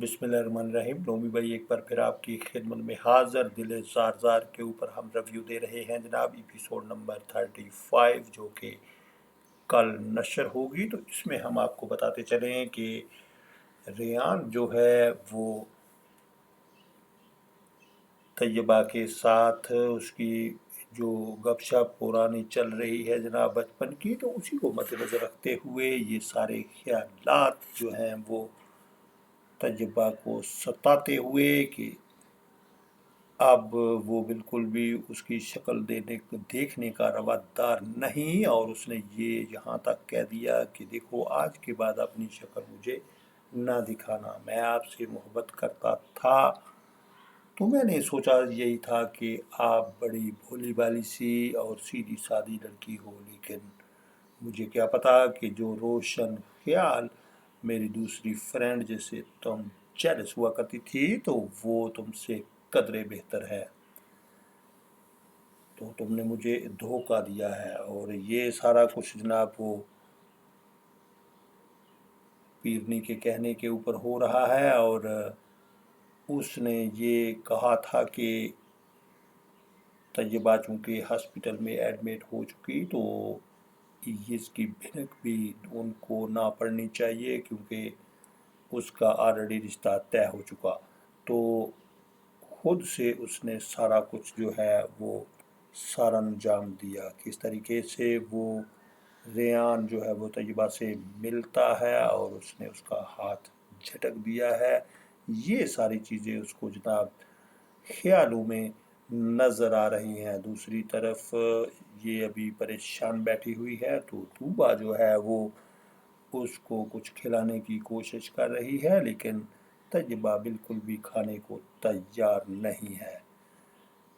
बिस्मिल्लाहिर्रहमानिर्रहीम। नोमी भाई एक बार फिर आपकी खिदमत में हाज़िर। दिल ज़ार ज़ार के ऊपर हम रिव्यू दे रहे हैं जनाब, एपिसोड नंबर 35 जो कि कल नशर होगी। तो इसमें हम आपको बताते चलें कि रेयान जो है वो तैयबा के साथ उसकी जो गपशप पुरानी चल रही है जनाब बचपन की, तो उसी को मद्देनज़र रखते हुए ये सारे ख्यालात जो हैं वो तैयबा को सताते हुए कि अब वो बिल्कुल भी उसकी शक्ल देखने का रवादार नहीं, और उसने ये यहाँ तक कह दिया कि देखो आज के बाद अपनी शक्ल मुझे ना दिखाना, मैं आपसे मोहब्बत करता था। तो मैंने सोचा यही था कि आप बड़ी भोली भाली सी और सीधी सादी लड़की हो, लेकिन मुझे क्या पता कि जो रोशन ख्याल मेरी दूसरी फ्रेंड जैसे तुम जेलस हुआ करती थी, तो वो तुमसे कदरे बेहतर है। तो तुमने मुझे धोखा दिया है। और ये सारा कुछ जनाब वो पीरनी के कहने के ऊपर हो रहा है। और उसने ये कहा था कि तैयबा चूँकि हॉस्पिटल में एडमिट हो चुकी, तो इसकी भिनक भी उनको ना पड़नी चाहिए, क्योंकि उसका ऑलरेडी रिश्ता तय हो चुका। तो खुद से उसने सारा कुछ जो है वो सारा अंजाम दिया, किस तरीके से वो रेयान जो है वो तैयबा से मिलता है और उसने उसका हाथ झटक दिया है। ये सारी चीज़ें उसको जनाब ख्यालों में नज़र आ रही हैं। दूसरी तरफ ये अभी परेशान बैठी हुई है, तो तूबा जो है वो उसको कुछ खिलाने की कोशिश कर रही है, लेकिन तैयबा बिल्कुल भी खाने को तैयार नहीं है।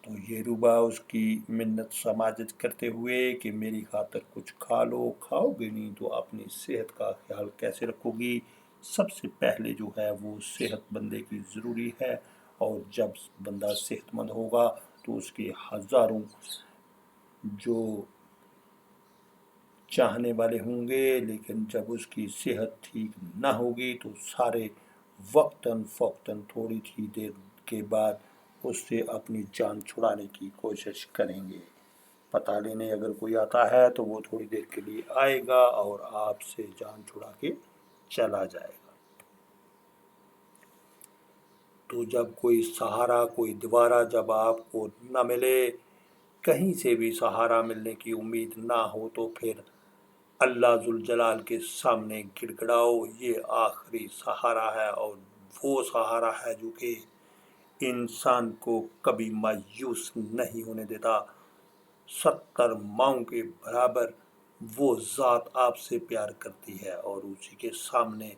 तो ये रुबा उसकी मिन्नत समाजत करते हुए कि मेरी खातर कुछ खा लो, खाओगे नहीं तो अपनी सेहत का ख्याल कैसे रखोगी। सबसे पहले जो है वो सेहत बंदे की ज़रूरी है, और जब बंदा सेहतमंद होगा तो उसके हज़ारों जो चाहने वाले होंगे, लेकिन जब उसकी सेहत ठीक ना होगी तो सारे वक्तन फ़ौक्तन थोड़ी ही देर के बाद उससे अपनी जान छुड़ाने की कोशिश करेंगे। पता लेने अगर कोई आता है तो वो थोड़ी देर के लिए आएगा और आपसे जान छुड़ा के चला जाएगा। तो जब कोई सहारा, कोई दोबारा जब आपको न मिले, कहीं से भी सहारा मिलने की उम्मीद ना हो, तो फिर अल्लाह जुल जलाल के सामने गिड़गिड़ाओ। ये आखिरी सहारा है, और वो सहारा है जो कि इंसान को कभी मायूस नहीं होने देता। 70 माओं के बराबर वो ज़ात आपसे प्यार करती है, और उसी के सामने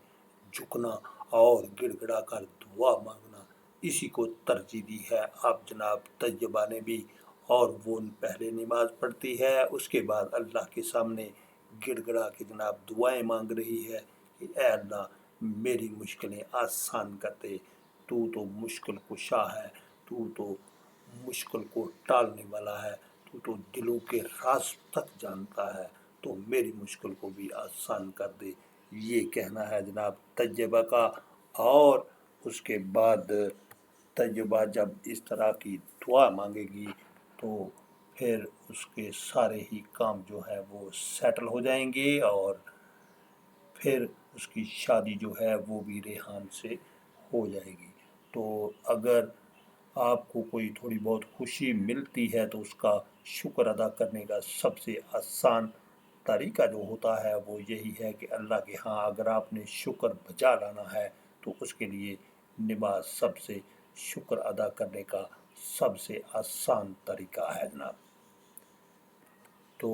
झुकना और गिड़गिड़ा कर दुआ मांगना, इसी को तरजीह दी है आप जनाब तैयबा ने भी। और वो पहले नमाज पढ़ती है, उसके बाद अल्लाह के सामने गिड़गिड़ा के जनाब दुआएं मांग रही है कि ऐ अल्लाह मेरी मुश्किलें आसान कर दे। तू तो मुश्किल कुशा है, तू तो मुश्किल को टालने वाला है, तू तो दिलों के राज तक जानता है, तो मेरी मुश्किल को भी आसान कर दे। ये कहना है जनाब तैयबा का। और उसके बाद तैयबा जब इस तरह की दुआ मांगेगी तो फिर उसके सारे ही काम जो है वो सेटल हो जाएंगे, और फिर उसकी शादी जो है वो भी रेहान से हो जाएगी। तो अगर आपको कोई थोड़ी बहुत खुशी मिलती है तो उसका शुक्र अदा करने का सबसे आसान तरीका जो होता है वो यही है कि अल्लाह के यहाँ अगर आपने शुक्र बजा लाना है तो उसके लिए नमाज सबसे शुक्र अदा करने का सबसे आसान तरीका है जनाब। तो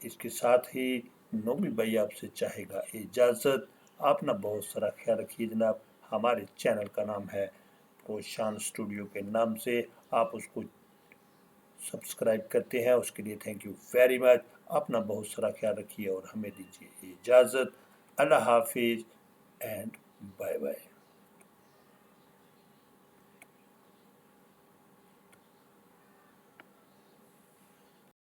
इसके साथ ही नोमी भाई आपसे चाहेगा इजाज़त। आप ना बहुत सारा ख्याल रखिए जनाब। हमारे चैनल का नाम है रोशान स्टूडियो के नाम से, आप उसको सब्सक्राइब करते हैं, उसके लिए थैंक यू वेरी मच। अपना बहुत सारा ख्याल रखिए और हमें दीजिए इजाज़त। अल्लाह हाफिज़ एंड बाय बाय।